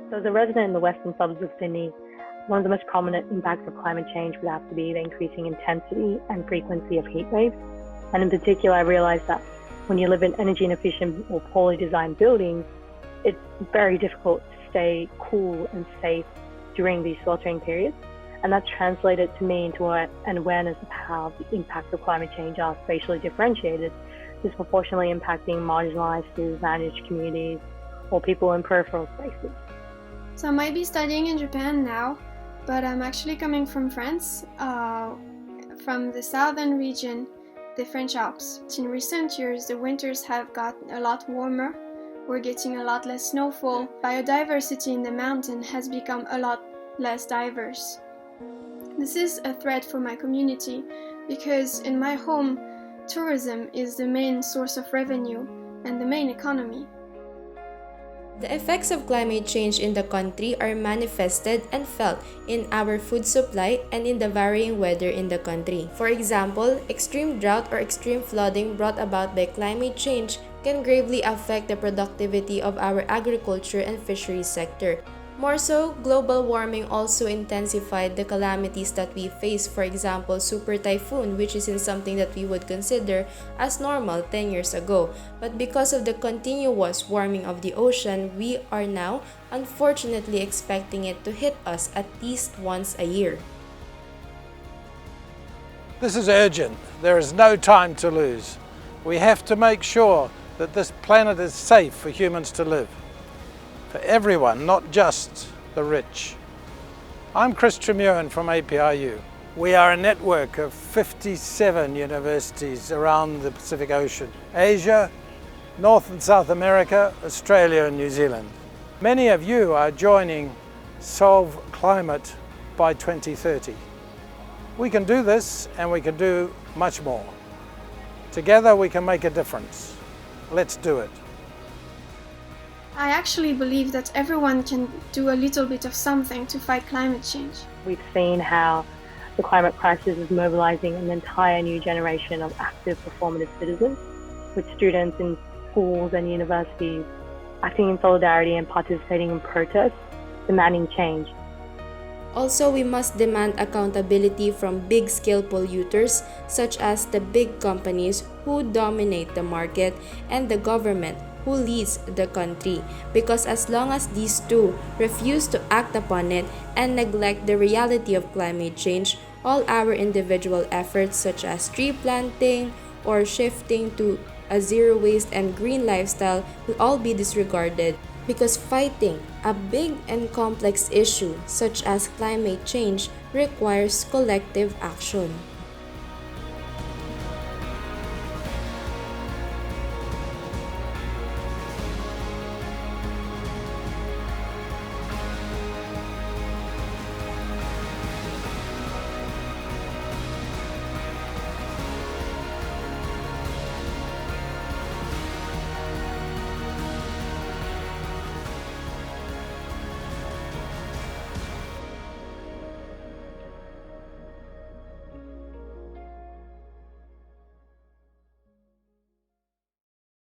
So, as a resident in the western suburbs of Sydney, one of the most prominent impacts of climate change would have to be the increasing intensity and frequency of heat waves. And in particular, I realized that when you live in energy inefficient or poorly designed buildings, it's very difficult to stay cool and safe during these sweltering periods. And that's translated to me into an awareness of how the impacts of climate change are spatially differentiated, disproportionately impacting marginalized, disadvantaged communities or people in peripheral spaces. So I might be studying in Japan now, but I'm actually coming from France, from the southern region, the French Alps. In recent years, the winters have gotten a lot warmer. We're getting a lot less snowfall. Biodiversity in the mountain has become a lot less diverse. This is a threat for my community because in my home, tourism is the main source of revenue and the main economy. The effects of climate change in the country are manifested and felt in our food supply and in the varying weather in the country. For example, extreme drought or extreme flooding brought about by climate change can gravely affect the productivity of our agriculture and fisheries sector. More so, global warming also intensified the calamities that we face. For example, super typhoon, which isn't something that we would consider as normal 10 years ago. But because of the continuous warming of the ocean, we are now unfortunately expecting it to hit us at least once a year. This is urgent. There is no time to lose. We have to make sure that this planet is safe for humans to live. For everyone, not just the rich. I'm Chris Tremuran from APRU. We are a network of 57 universities around the Pacific Ocean, Asia, North and South America, Australia and New Zealand. Many of you are joining Solve Climate by 2030. We can do this and we can do much more. Together we can make a difference. Let's do it. I actually believe that everyone can do a little bit of something to fight climate change. We've seen how the climate crisis is mobilizing an entire new generation of active, performative citizens, with students in schools and universities acting in solidarity and participating in protests, demanding change. Also, we must demand accountability from big-scale polluters such as the big companies who dominate the market and the government who leads the country, because as long as these two refuse to act upon it and neglect the reality of climate change, all our individual efforts such as tree planting or shifting to a zero waste and green lifestyle will all be disregarded, because fighting a big and complex issue such as climate change requires collective action.